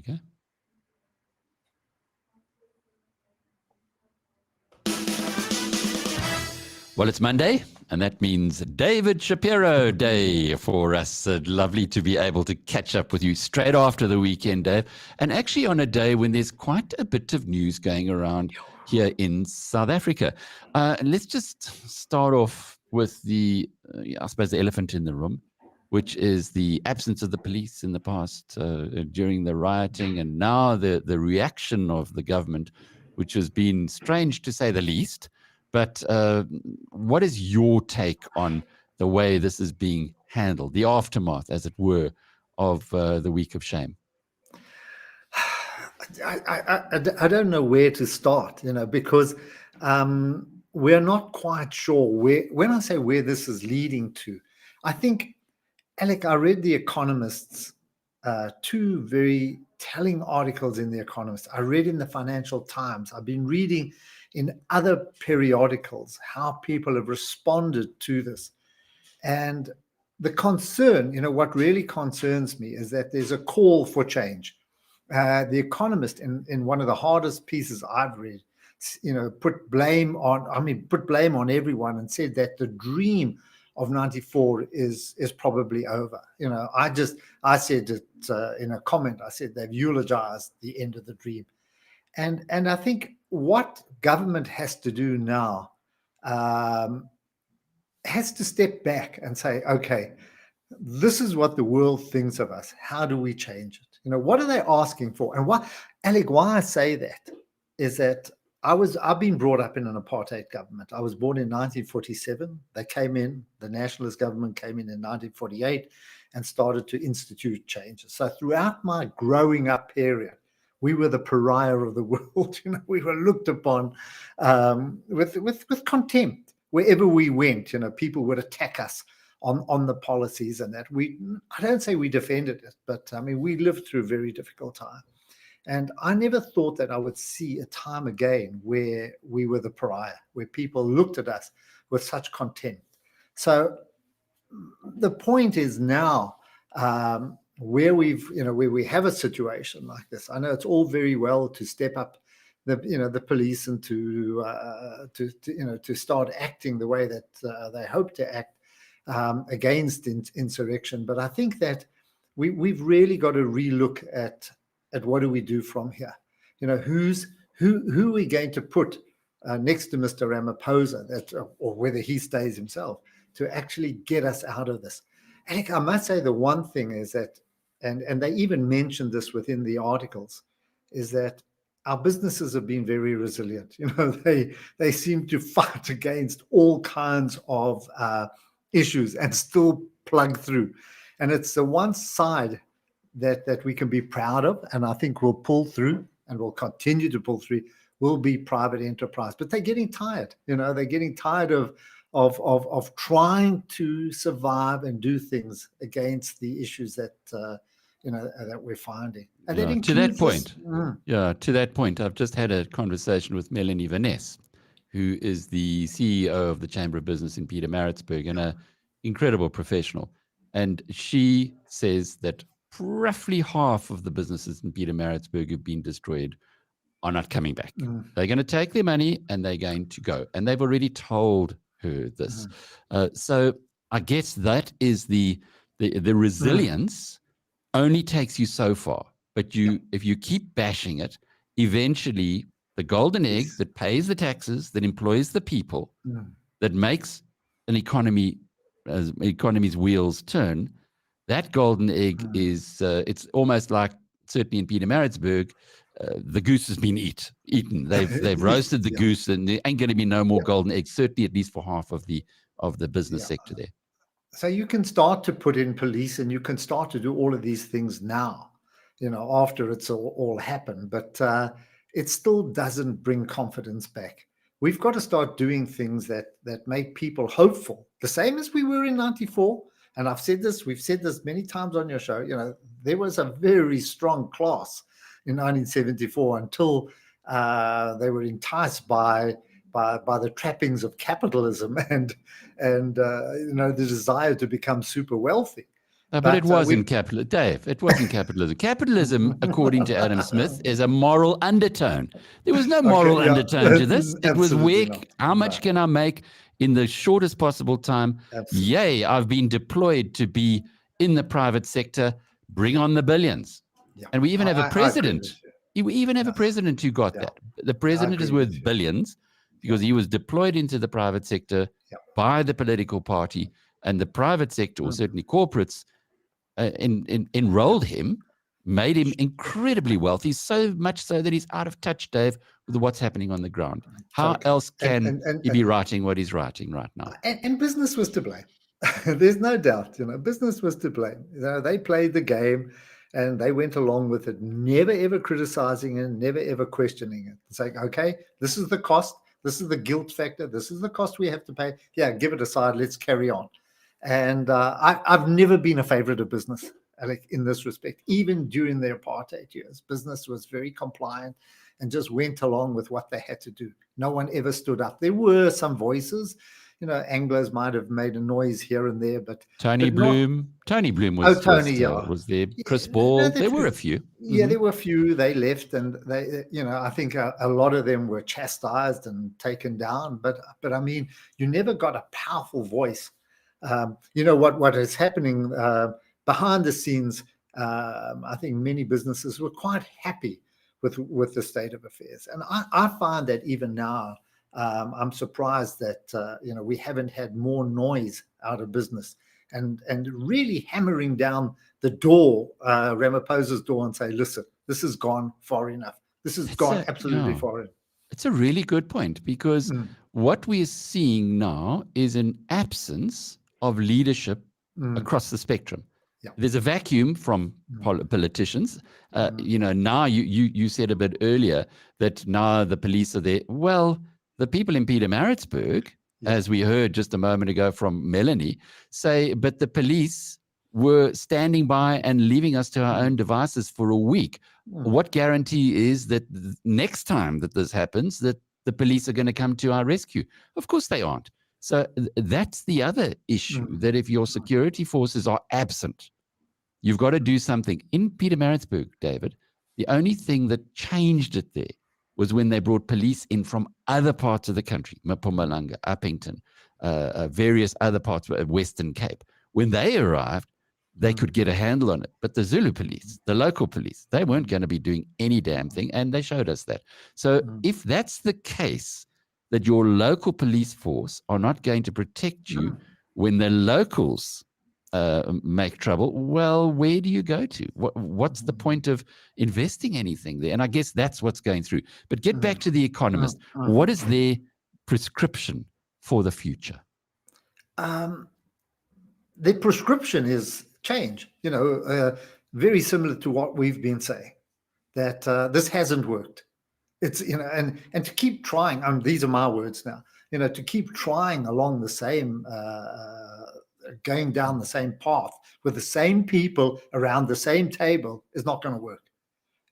go. Well, it's Monday, and that means David Shapiro Day for us. Lovely to be able to catch up with you straight after the weekend, Dave. And actually on a day when there's quite a bit of news going around here in South Africa. Let's just start off with the, I suppose, the elephant in the room, which is the absence of the police in the past during the rioting, and now the reaction of the government, which has been strange to say the least. But what is your take on the way this is being handled, the aftermath, as it were, of the week of shame? I don't know where to start, because we're not quite sure when I say where this is leading to. I think, Alec, I read The Economist's two very telling articles in The Economist. I read in the Financial Times. I've been reading in other periodicals how people have responded to this. And the concern, what really concerns me is that there's a call for change. The Economist, in one of the hardest pieces I've read, put blame on everyone and said that the dream of 94 is probably over. I said it in a comment. I said they've eulogized the end of the dream. And I think what government has to do now has to step back and say, okay, this is what the world thinks of us. How do we change it? What are they asking for? And Alec, why I say that is that I've been brought up in an apartheid government. I was born in 1947. They came in, the nationalist government came in 1948 and started to institute changes. So throughout my growing up period, we were the pariah of the world. We were looked upon with contempt wherever we went. People would attack us on the policies and that. I don't say we defended it, but we lived through a very difficult time. And I never thought that I would see a time again where we were the pariah, where people looked at us with such contempt. So the point is now, where we have a situation like this. I know it's all very well to step up the police and to start acting the way that they hope to act against insurrection. But I think that we've really got to relook at what do we do from here. Who are we going to put next to Mr. Ramaphosa, or whether he stays himself, to actually get us out of this. And I must say the one thing is that, and they even mentioned this within the articles, is that our businesses have been very resilient. They seem to fight against all kinds of issues and still plug through. And it's the one side that we can be proud of, and I think we'll pull through and we'll continue to pull through, will be private enterprise. But they're getting tired. They're getting tired of trying to survive and do things against the issues that that we're finding. And that to that point, to that point, I've just had a conversation with Melanie Vaness, who is the CEO of the Chamber of Business in Pietermaritzburg and an incredible professional. And she says that roughly half of the businesses in Pietermaritzburg who've been destroyed are not coming back. They're going to take their money and they're going to go. And they've already told her this. So I guess that is the resilience only takes you so far. But if you keep bashing it, eventually the golden egg that pays the taxes, that employs the people, that makes an economy's wheels turn, that golden egg is, it's almost like, certainly in Pietermaritzburg, the goose has been eaten. They've roasted the goose, and there ain't going to be no more golden eggs, certainly at least for half of the business sector there. So you can start to put in police, and you can start to do all of these things now, after it's all happened. But it still doesn't bring confidence back. We've got to start doing things that make people hopeful, the same as we were in 94. And we've said this many times on your show, there was a very strong class in 1974 until they were enticed by the trappings of capitalism and the desire to become super wealthy. But it wasn't capitalism, Dave. It wasn't capitalism. Capitalism, according to Adam Smith, is a moral undertone. There was no moral undertone to this. It was how much can I make in the shortest possible time? Absolutely. Yay, I've been deployed to be in the private sector. Bring on the billions. Yeah. And we even have a president. We even have a president who got that. The president is worth billions because he was deployed into the private sector by the political party, and the private sector, or certainly corporates, enrolled him, made him incredibly wealthy, so much so that he's out of touch, Dave, with what's happening on the ground. How else can he be writing what he's writing right now? And business was to blame. There's no doubt, business was to blame. They played the game and they went along with it, never ever criticizing it, never ever questioning it. Saying, okay, this is the cost, this is the guilt factor, this is the cost we have to pay. Yeah, give it aside, let's carry on. And I've never been a favorite of business, Alec, in this respect. Even during the apartheid years, business was very compliant and just went along with what they had to do. No one ever stood up. There were some voices, Anglos might have made a noise here and there, but Tony Bloom was there. Chris Ball, there were a few. Yeah, there were a few. They left, and they, I think a lot of them were chastised and taken down. But I mean, you never got a powerful voice. What is happening behind the scenes. I think many businesses were quite happy with the state of affairs, and I find that even now. I'm surprised that we haven't had more noise out of business and really hammering down the door, Ramaphosa's door, and say, listen, this has gone far enough. This has gone absolutely far enough. It's a really good point, because what we're seeing now is an absence of leadership across the spectrum. Yeah. There's a vacuum from politicians. Now you said a bit earlier that now the police are there. Well, the people in Pietermaritzburg, as we heard just a moment ago from Melanie, say, but the police were standing by and leaving us to our own devices for a week. What guarantee is that next time that this happens, that the police are going to come to our rescue? Of course they aren't. So that's the other issue, that if your security forces are absent, you've got to do something. In Pietermaritzburg, David, the only thing that changed it there was when they brought police in from other parts of the country, Mpumalanga, Uppington, various other parts of Western Cape. When they arrived, they could get a handle on it. But the Zulu police, the local police, they weren't going to be doing any damn thing, and they showed us that. So if that's the case, that your local police force are not going to protect you when the locals make trouble, well, where do you go to? What's the point of investing anything there? And I guess that's what's going through. But get back to The Economist. What is their prescription for the future? The prescription is change, very similar to what we've been saying, that this hasn't worked. It's, and to keep trying, these are my words now, to keep trying along the same going down the same path with the same people around the same table is not going to work.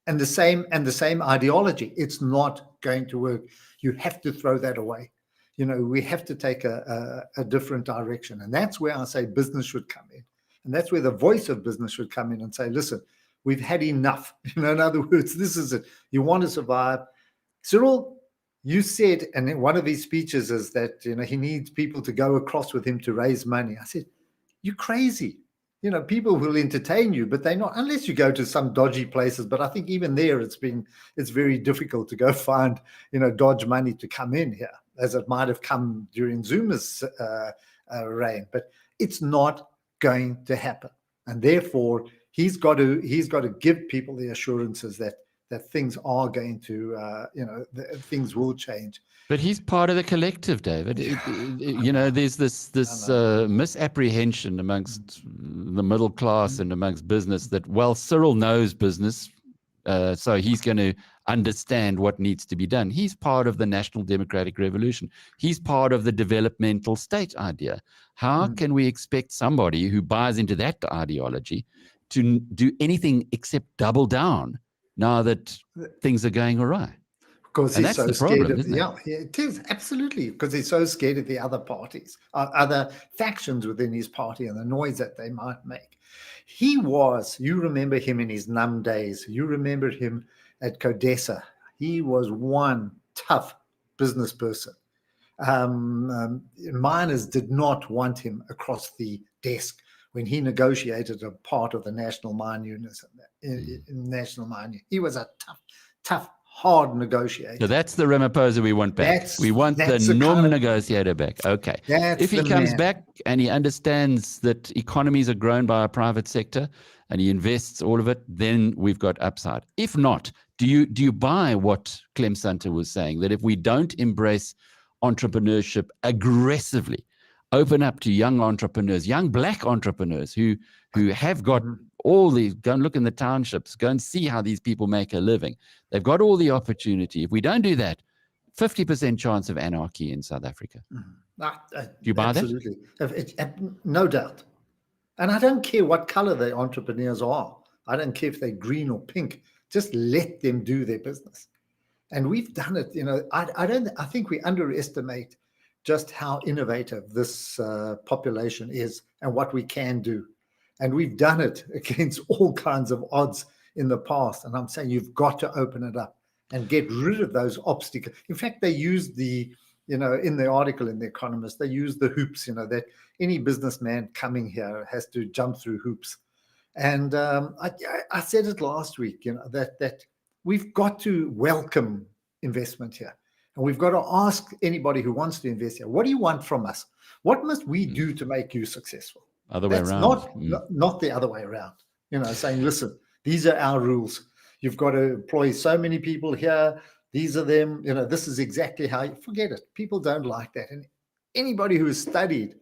And the same ideology, it's not going to work. You have to throw that away. We have to take a different direction. And that's where I say business should come in. And that's where the voice of business should come in and say, listen, we've had enough. In other words, this is it. You want to survive. Cyril, you said, and in one of his speeches is that, he needs people to go across with him to raise money. I said, you're crazy. People will entertain you, but they're not, unless you go to some dodgy places. But I think even there, it's very difficult to go find, dodge money to come in here, as it might have come during Zuma's reign. But it's not going to happen. And therefore, he's got to give people the assurances that things are going to, things will change. But he's part of the collective, David. There's this misapprehension amongst the middle class and amongst business that, well, Cyril knows business, so he's going to understand what needs to be done. He's part of the National Democratic Revolution. He's part of the developmental state idea. How can we expect somebody who buys into that ideology to do anything except double down now that things are going awry? Because And he's that's so the scared problem, of isn't it? yeah, it is absolutely because he's so scared of the other parties, other factions within his party and the noise that they might make. You remember him in his numb days. You remember him at Codesa. He was one tough business person. Miners did not want him across the desk when he negotiated a part of the national mine units. National mine, he was a tough, hard negotiator. So that's the Ramaphosa we want back. We want the negotiator back. Okay. If he comes back and he understands that economies are grown by a private sector and he invests all of it, then we've got upside. If not, do you buy what Clem Sunter was saying, that if we don't embrace entrepreneurship aggressively, open up to young entrepreneurs, young black entrepreneurs who have got all these, go and look in the townships, go and see how these people make a living. They've got all the opportunity. If we don't do that, 50% chance of anarchy in South Africa. Do you buy that? Absolutely. No doubt. And I don't care what color the entrepreneurs are. I don't care if they're green or pink. Just let them do their business. And we've done it. I think we underestimate just how innovative this population is and what we can do. And we've done it against all kinds of odds in the past. And I'm saying you've got to open it up and get rid of those obstacles. In fact, they used in the article in The Economist, they used the hoops, that any businessman coming here has to jump through hoops. And I said it last week, that we've got to welcome investment here. And we've got to ask anybody who wants to invest here, what do you want from us? What must we do to make you successful? Other way around. Not the other way around. Saying, listen, these are our rules. You've got to employ so many people here. These are them. This is exactly how you forget it. People don't like that. And anybody who has studied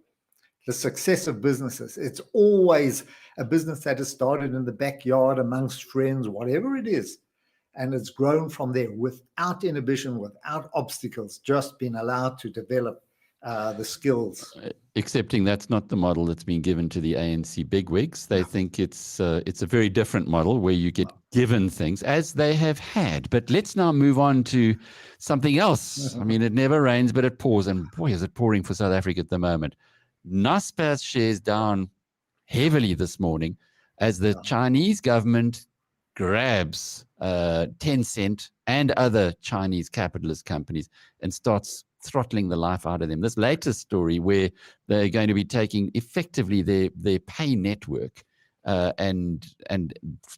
the success of businesses, it's always a business that has started in the backyard amongst friends, whatever it is. And it's grown from there without inhibition, without obstacles, just being allowed to develop the skills. Accepting that's not the model that's been given to the ANC bigwigs. They think it's a very different model where you get given things, as they have had. But let's now move on to something else. I mean, it never rains, but it pours. And boy, is it pouring for South Africa at the moment. Naspers shares down heavily this morning as the Chinese government grabs Tencent and other Chinese capitalist companies and starts throttling the life out of them. This latest story where they're going to be taking effectively their pay network and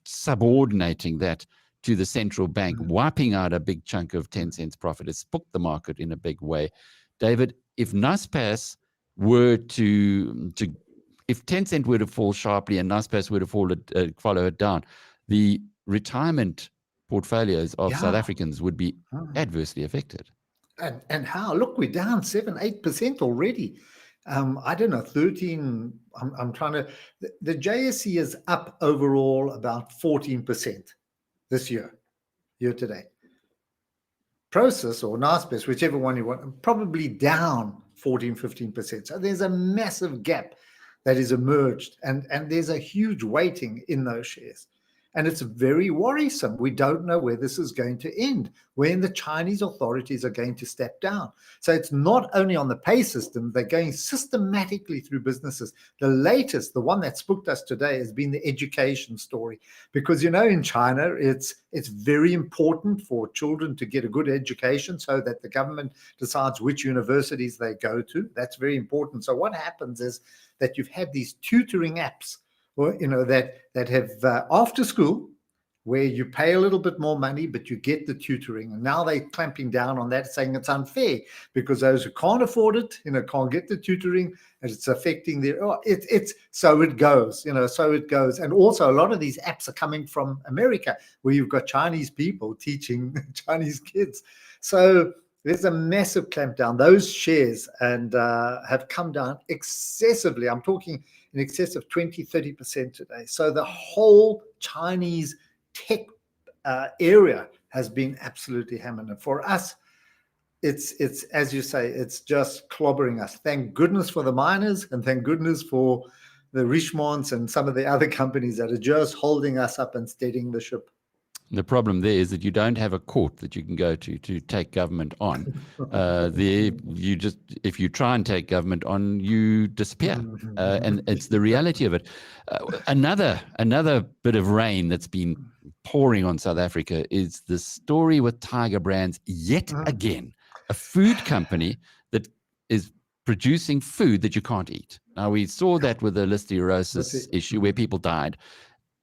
subordinating that to the central bank, wiping out a big chunk of Tencent's profit. It's spooked the market in a big way. David, if Naspers were if Tencent were to fall sharply and Naspers were to follow it down, the retirement portfolios of South Africans would be adversely affected. And how? Look, we're down 7-8% already. I don't know, 13. I'm trying to. The JSE is up overall about 14% this year to date. Prosus or Naspers, whichever one you want, probably down 14-15%. So there's a massive gap that has emerged, and there's a huge weighting in those shares. And it's very worrisome. We don't know where this is going to end, when the Chinese authorities are going to step down. So it's not only on the pay system, they're going systematically through businesses. The latest, the one that spooked us today, has been the education story. Because, in China, it's very important for children to get a good education so that the government decides which universities they go to. That's very important. So what happens is that you've had these tutoring apps, that have after school, where you pay a little bit more money, but you get the tutoring. And now they're clamping down on that, saying it's unfair because those who can't afford it, can't get the tutoring, and it's affecting their. So it goes, so it goes. And also, a lot of these apps are coming from America, where you've got Chinese people teaching Chinese kids. So there's a massive clampdown. Those shares have come down excessively. I'm talking in excess of 20-30% today. So the whole Chinese tech area has been absolutely hammered. And for us, it's as you say, it's just clobbering us. Thank goodness for the miners, and thank goodness for the Richemonts and some of the other companies that are just holding us up and steadying the ship. The problem there is that you don't have a court that you can go to take government on. There, you just, if you try and take government on, you disappear, and it's the reality of it. Another bit of rain that's been pouring on South Africa is the story with Tiger Brands yet again, a food company that is producing food that you can't eat. Now, we saw that with the listeriosis issue where people died.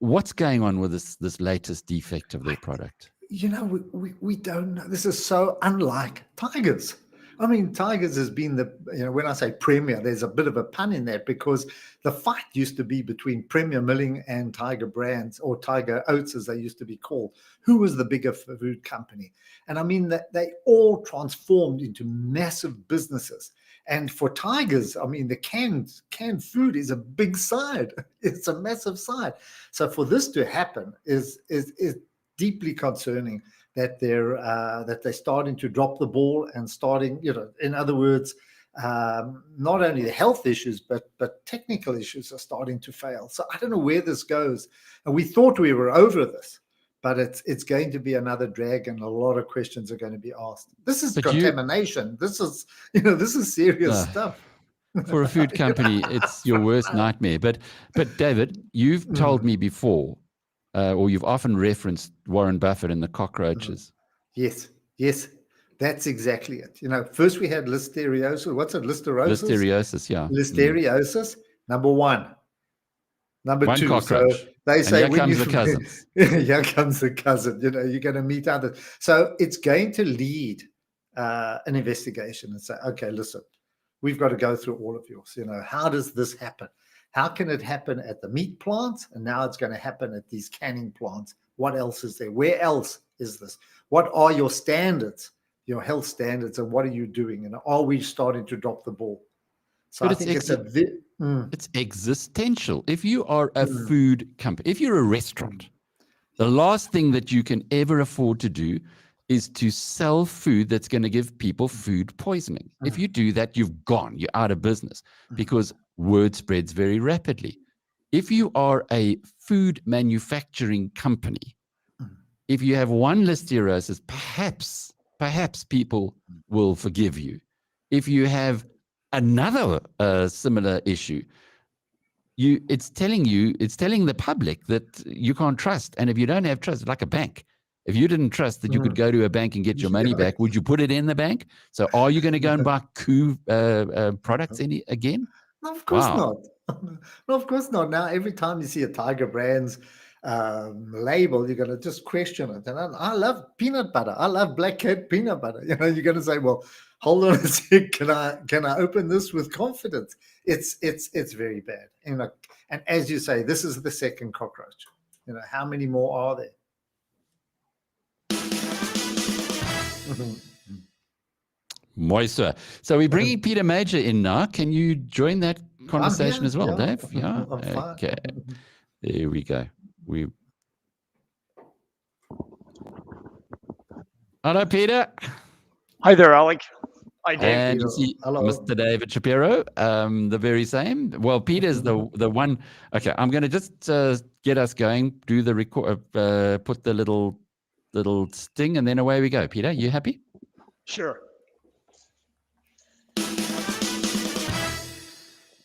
What's going on with this latest defect of their product? You know, we don't know. This is so unlike Tigers. I mean, Tigers has been the, you know, when I say premier, there's a bit of a pun in that, because the fight used to be between Premier Milling and Tiger Brands, or Tiger Oats as they used to be called. Who was the bigger food company? And I mean, that they all transformed into massive businesses. And for Tigers, I mean, the canned food is a big side. It's a massive side. So for this to happen is deeply concerning, that they're starting to drop the ball and starting, you know, in other words, not only the health issues, but technical issues are starting to fail. So I don't know where this goes. And we thought we were over this, but it's going to be another drag, and a lot of questions are going to be asked. This is contamination. This is, you know, this is serious stuff. For a food company, it's your worst nightmare. But David, you've told me before, or you've often referenced Warren Buffett and the cockroaches. Yes, that's exactly it. You know, first we had listeriosis. What's it? Listeriosis? Listeriosis, yeah. Listeriosis, number one. Number one two, cockroach. So they say, and here comes the cousins. Here comes the cousin. You know, you're going to meet others. So it's going to lead an investigation and say, okay, listen, we've got to go through all of yours. You know, how does this happen? How can it happen at the meat plants? And now it's going to happen at these canning plants. What else is there? Where else is this? What are your standards, your health standards, and what are you doing? And are we starting to drop the ball? So but I think it's existential. If you are a food company, if you're a restaurant, the last thing that you can ever afford to do is to sell food that's going to give people food poisoning. If you do that, you're out of business, because word spreads very rapidly. If you are a food manufacturing company, if you have one listeriosis, perhaps people will forgive you. If you have another similar issue, it's telling the public that you can't trust. And if you don't have trust, like a bank, if you didn't trust that you could go to a bank and get your money back, would you put it in the bank? So are you going to go and buy coup products again? No, of course not. No, of course not. Now, every time you see a Tiger Brands label, you're going to just question it. And I love peanut butter. I love Black Cat peanut butter. You know, you're going to say, well, hold on a sec. Can I open this with confidence? It's very bad. You know, and as you say, this is the second cockroach. You know, how many more are there? Moisa. So we're bringing Peter Major in now. Can you join that conversation as well, Dave? Yeah. Okay. There we go. Hello, Peter. Hi there, Alec. Hi, Dave. And you see Mr. David Shapiro, the very same. Well, Peter's the one. Okay, I'm going to just get us going. Do the record. Put the little sting, and then away we go. Peter, you happy? Sure.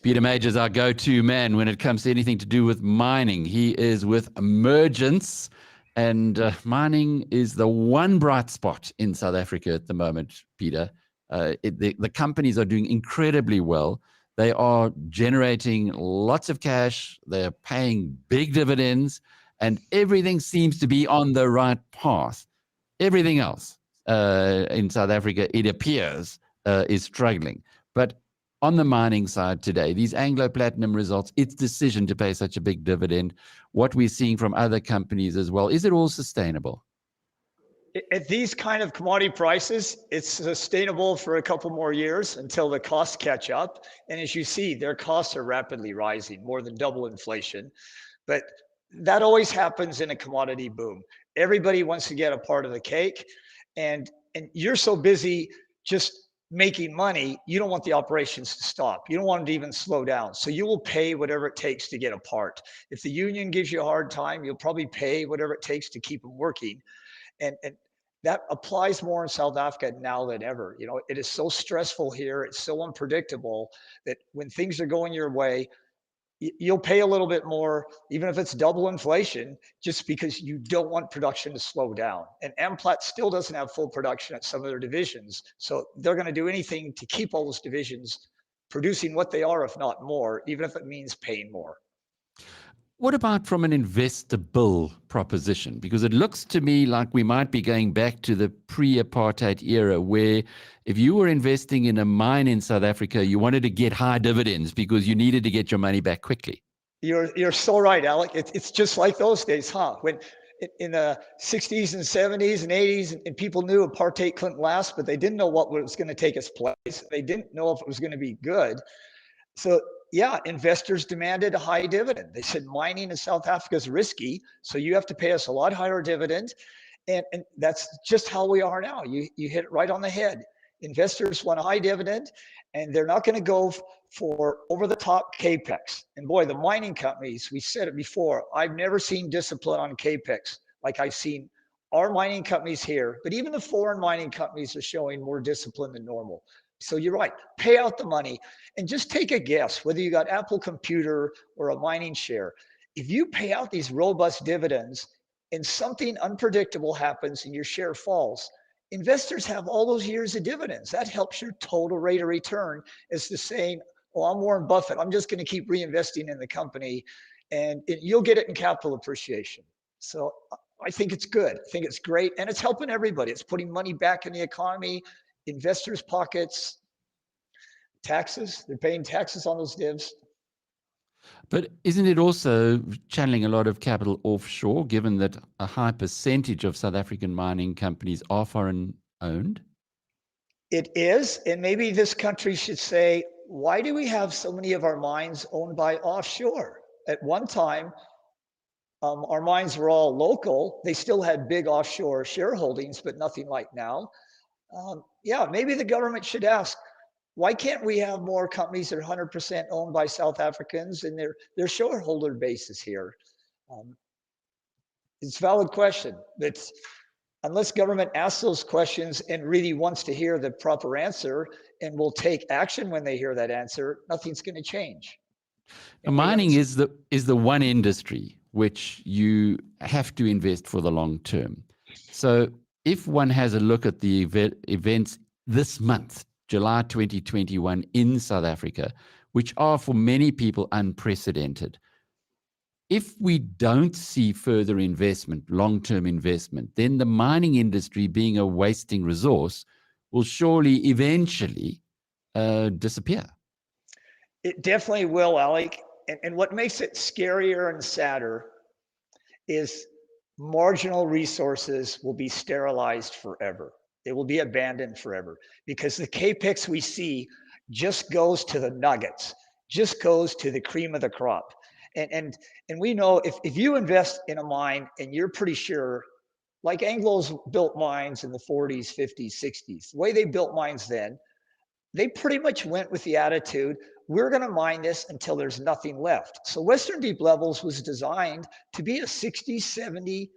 Peter Major's our go-to man when it comes to anything to do with mining. He is with Emergence, and mining is the one bright spot in South Africa at the moment, Peter. The companies are doing incredibly well. They are generating lots of cash. They're paying big dividends, and everything seems to be on the right path. Everything else in South Africa, it appears, is struggling. But on the mining side today, these Anglo Platinum results, its decision to pay such a big dividend, what we're seeing from other companies as well, is it all sustainable? At these kind of commodity prices, it's sustainable for a couple more years until the costs catch up. And as you see, their costs are rapidly rising, more than double inflation. But that always happens in a commodity boom. Everybody wants to get a part of the cake. And you're so busy just making money, you don't want the operations to stop. You don't want them to even slow down. So you will pay whatever it takes to get a part. If the union gives you a hard time, you'll probably pay whatever it takes to keep them working. And that applies more in South Africa now than ever. You know, it is so stressful here. It's so unpredictable that when things are going your way, you'll pay a little bit more, even if it's double inflation, just because you don't want production to slow down. And Amplat still doesn't have full production at some of their divisions. So they're going to do anything to keep all those divisions producing what they are, if not more, even if it means paying more. What about from an investable proposition? Because it looks to me like we might be going back to the pre-apartheid era, where if you were investing in a mine in South Africa, you wanted to get high dividends because you needed to get your money back quickly. You're so right, Alec. It's just like those days, huh? When in the 60s and 70s and 80s, and people knew apartheid couldn't last, but they didn't know what was going to take its place. They didn't know if it was going to be good. So yeah, investors demanded a high dividend. They said mining in South Africa is risky, so you have to pay us a lot higher dividend. And that's just how we are now. You hit it right on the head. Investors want a high dividend, and they're not going to go for over-the-top capex. And boy, the mining companies, we said it before, I've never seen discipline on capex like I've seen our mining companies here. But even the foreign mining companies are showing more discipline than normal. So you're right, pay out the money and just take a guess whether you got Apple Computer or a mining share. If you pay out these robust dividends and something unpredictable happens and your share falls, investors have all those years of dividends. That helps your total rate of return as to saying, oh, I'm Warren Buffett, I'm just going to keep reinvesting in the company, and you'll get it in capital appreciation. So I think it's good. I think it's great, and it's helping everybody. It's putting money back in the economy, investors' pockets, taxes. They're paying taxes on those divs. But isn't it also channeling a lot of capital offshore, given that a high percentage of South African mining companies are foreign owned? It is. And maybe this country should say, why do we have so many of our mines owned by offshore? At one time, our mines were all local. They still had big offshore shareholdings, but nothing like now. Yeah, maybe the government should ask, why can't we have more companies that are 100% owned by South Africans and their shareholder base is here? It's a valid question. It's, unless government asks those questions and really wants to hear the proper answer and will take action when they hear that answer, nothing's going to change. Mining is the one industry which you have to invest for the long term. So if one has a look at the events this month, July 2021 in South Africa, which are for many people unprecedented, if we don't see further investment, long-term investment, then the mining industry, being a wasting resource, will surely eventually disappear. It definitely will, Alec. And what makes it scarier and sadder is marginal resources will be sterilized forever. They will be abandoned forever because the capex we see just goes to the nuggets, just goes to the cream of the crop. And we know if you invest in a mine and you're pretty sure, like Anglo's built mines in the 40s, 50s, 60s, the way they built mines then, they pretty much went with the attitude, we're going to mine this until there's nothing left. So Western Deep Levels was designed to be a 60, 70,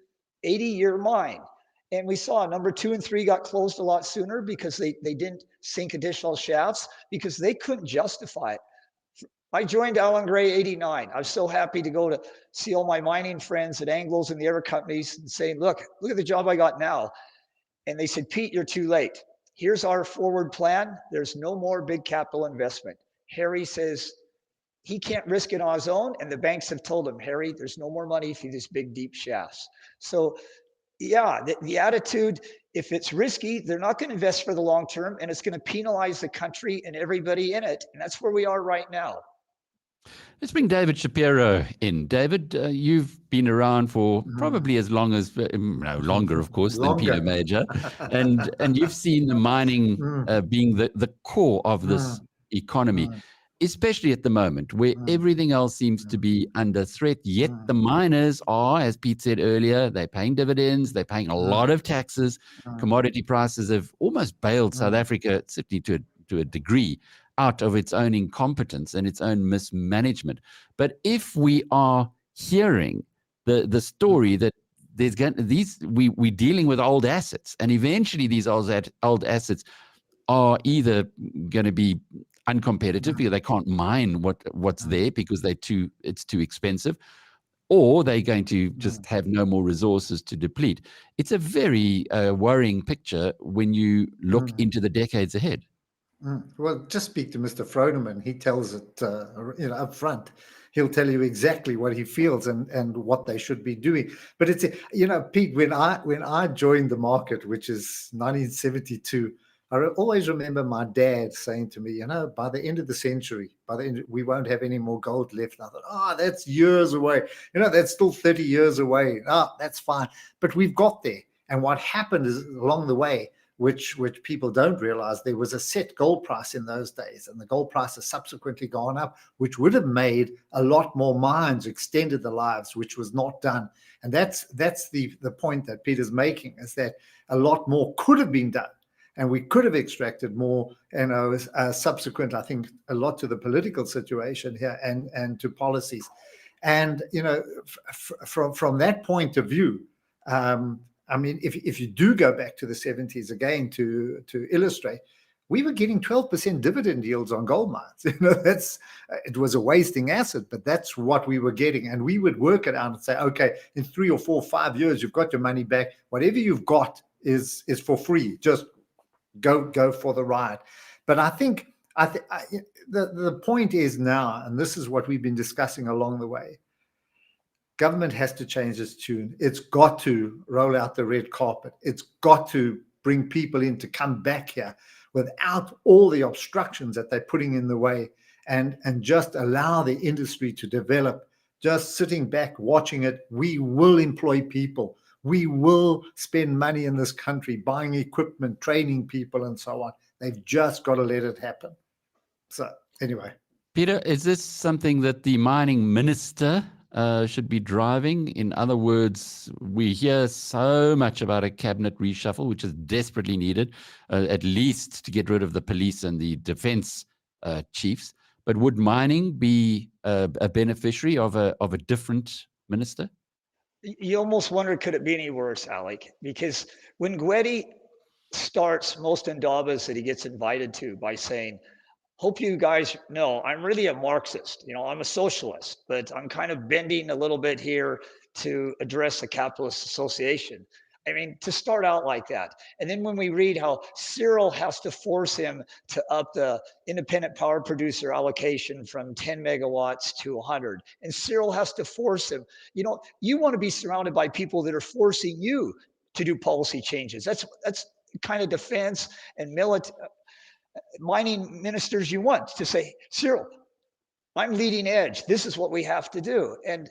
80-year mine. And we saw number 2 and 3 got closed a lot sooner because they didn't sink additional shafts because they couldn't justify it. I joined Allen Gray 89. I was so happy to go to see all my mining friends at Anglos and the other companies and saying, look at the job I got now. And they said, Pete, you're too late. Here's our forward plan. There's no more big capital investment. Harry says he can't risk it on his own. And the banks have told him, Harry, there's no more money for these big, deep shafts. So yeah, the attitude, if it's risky, they're not going to invest for the long term, and it's going to penalize the country and everybody in it. And that's where we are right now. Let's bring David Shapiro in. David, you've been around for probably as long as, longer, of course, than Peter Major. And you've seen the mining being the core of this economy. especially at the moment where everything else seems to be under threat, yet the miners are, as Pete said earlier, they're paying dividends, they're paying a lot of taxes. Commodity prices have almost bailed South Africa, certainly to a degree, out of its own incompetence and its own mismanagement. But if we are hearing the story that there's going we're dealing with old assets, and eventually these old assets are either going to be uncompetitive because they can't mine what's there because it's too expensive, or they're going to just have no more resources to deplete. It's a very worrying picture when you look into the decades ahead. Well, just speak to Mr. Froneman. He tells it up front. He'll tell you exactly what he feels and what they should be doing. But it's, Pete, when I joined the market, which is 1972, I always remember my dad saying to me, by the end of the century, we won't have any more gold left. And I thought, that's years away. That's still 30 years away. That's fine. But we've got there. And what happened is along the way, which people don't realize, there was a set gold price in those days, and the gold price has subsequently gone up, which would have made a lot more mines, extended the lives, which was not done. And that's the point that Peter's making, is that a lot more could have been done, and we could have extracted more, subsequent, I think, a lot to the political situation here and to policies. And, from that point of view, I mean, if you do go back to the 70s again to illustrate, we were getting 12% dividend yields on gold mines. It was a wasting asset, but that's what we were getting. And we would work it out and say, okay, in 3 or 4 or 5 years, you've got your money back. Whatever you've got is for free. Just go for the ride. But I think the point is now, and this is what we've been discussing along the way, government has to change its tune. It's got to roll out the red carpet. It's got to bring people in to come back here without all the obstructions that they're putting in the way, and just allow the industry to develop. Just sitting back, watching it, we will employ people. We will spend money in this country, buying equipment, training people, and so on. They've just got to let it happen. So anyway. Peter, is this something that the mining minister should be driving? In other words, we hear so much about a cabinet reshuffle, which is desperately needed, at least to get rid of the police and the defense chiefs. But would mining be a beneficiary of a different minister? You almost wonder, could it be any worse, Alec? Because when Gwede starts most Indabas that he gets invited to by saying, hope you guys know I'm really a Marxist. I'm a socialist, but I'm kind of bending a little bit here to address the capitalist association. I mean, to start out like that. And then when we read how Cyril has to force him to up the independent power producer allocation from 10 megawatts to 100, and Cyril has to force him, you want to be surrounded by people that are forcing you to do policy changes. That's kind of defense and mining ministers you want to say, Cyril, I'm leading edge. This is what we have to do. And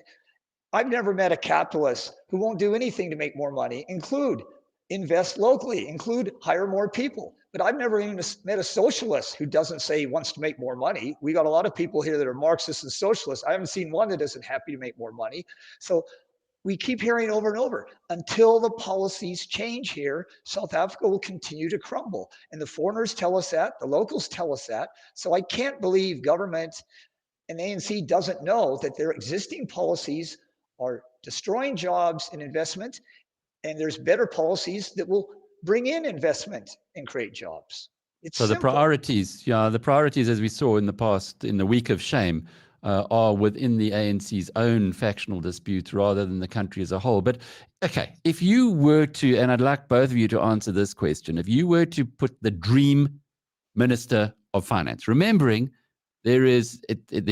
I've never met a capitalist who won't do anything to make more money, include invest locally, include hire more people. But I've never even met a socialist who doesn't say he wants to make more money. We got a lot of people here that are Marxists and socialists. I haven't seen one that isn't happy to make more money. So we keep hearing over and over, until the policies change here, South Africa will continue to crumble. And the foreigners tell us that, the locals tell us that. So I can't believe government and ANC doesn't know that their existing policies are destroying jobs and investment, and there's better policies that will bring in investment and create jobs. It's so simple. the priorities, as we saw in the past, in the week of shame, are within the ANC's own factional disputes rather than the country as a whole. But okay, if you were to, and I'd like both of you to answer this question, if you were to put the dream Minister of Finance, remembering there's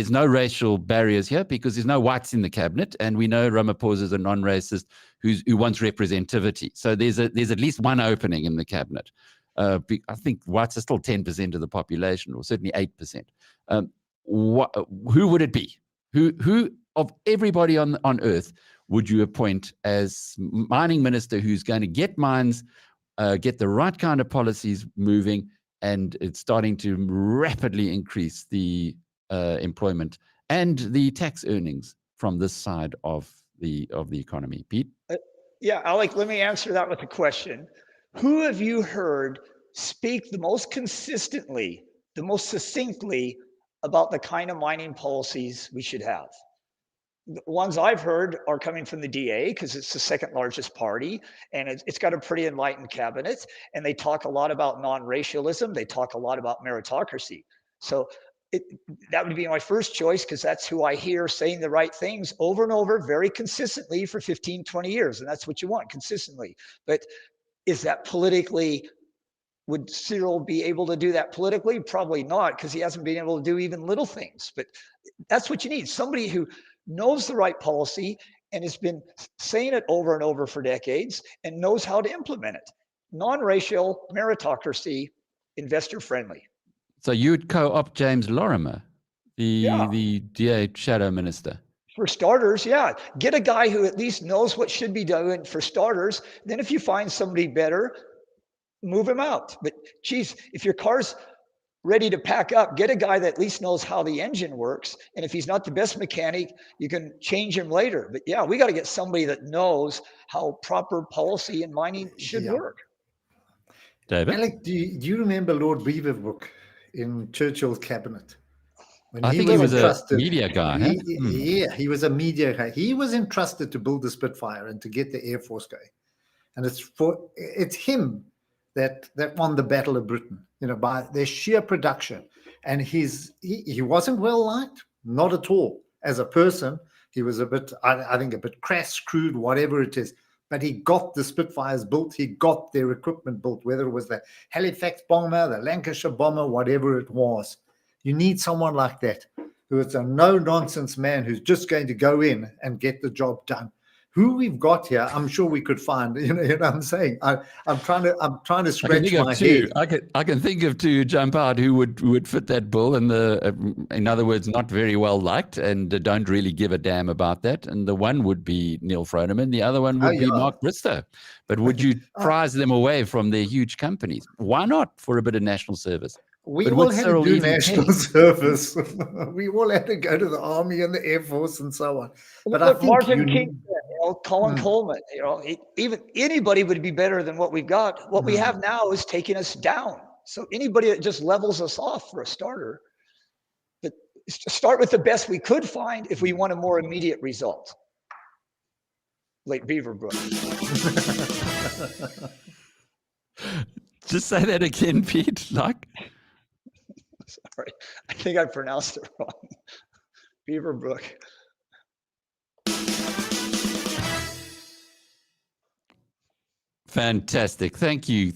no racial barriers here because there's no whites in the cabinet, and we know Ramaphosa is a non-racist who wants representativity. So there's at least one opening in the cabinet. I think whites are still 10% of the population, or certainly 8%. Who would it be? Who of everybody on earth would you appoint as mining minister who's going to get mines, get the right kind of policies moving, and it's starting to rapidly increase the employment and the tax earnings from this side of the economy. Pete? Yeah, Alec, let me answer that with a question. Who have you heard speak the most consistently, the most succinctly about the kind of mining policies we should have? The ones I've heard are coming from the DA because it's the second largest party and it's got a pretty enlightened cabinet. And they talk a lot about non-racialism. They talk a lot about meritocracy. So that would be my first choice because that's who I hear saying the right things over and over very consistently for 15, 20 years. And that's what you want consistently. But is that politically, would Cyril be able to do that politically? Probably not, because he hasn't been able to do even little things. But that's what you need. Somebody who knows the right policy and has been saying it over and over for decades and knows how to implement it. Non-racial, meritocracy, investor friendly. So you'd co-opt James Lorimer, the DA shadow minister. For starters, yeah. Get a guy who at least knows what should be done for starters. Then if you find somebody better, move him out. But geez, if your car's ready to pack up, get a guy that at least knows how the engine works. And if he's not the best mechanic, you can change him later. But yeah, we got to get somebody that knows how proper policy in mining should work. David? Alec, do you remember Lord Beaverbrook in Churchill's cabinet? When I think he was a media guy. Yeah, he was a media guy. He was entrusted to build the Spitfire and to get the Air Force going. And it's him that won the Battle of Britain, by their sheer production. And he wasn't well liked, not at all. As a person, he was a bit, I think, a bit crass, crude, whatever it is. But he got the Spitfires built. He got their equipment built, whether it was the Halifax bomber, the Lancashire bomber, whatever it was. You need someone like that, who is a no-nonsense man who's just going to go in and get the job done. Who we've got here, I'm sure we could find. You know what I'm saying? I'm trying to scratch my head. I can think of two jump out who would fit that bill, and in other words, not very well liked and don't really give a damn about that. And the one would be Neil Froneman, the other one would be Mark Bristow. But would you prize them away from their huge companies? Why not for a bit of national service? We all had to do national service. We all had to go to the Army and the Air Force and so on. But I think Martin King, Colin Coleman, even anybody would be better than what we've got. What we have now is taking us down. So anybody that just levels us off for a starter, but start with the best we could find if we want a more immediate result. Like Beaverbrook. Just say that again, Pete. Sorry, I think I pronounced it wrong. Beaverbrook. Fantastic. Thank you.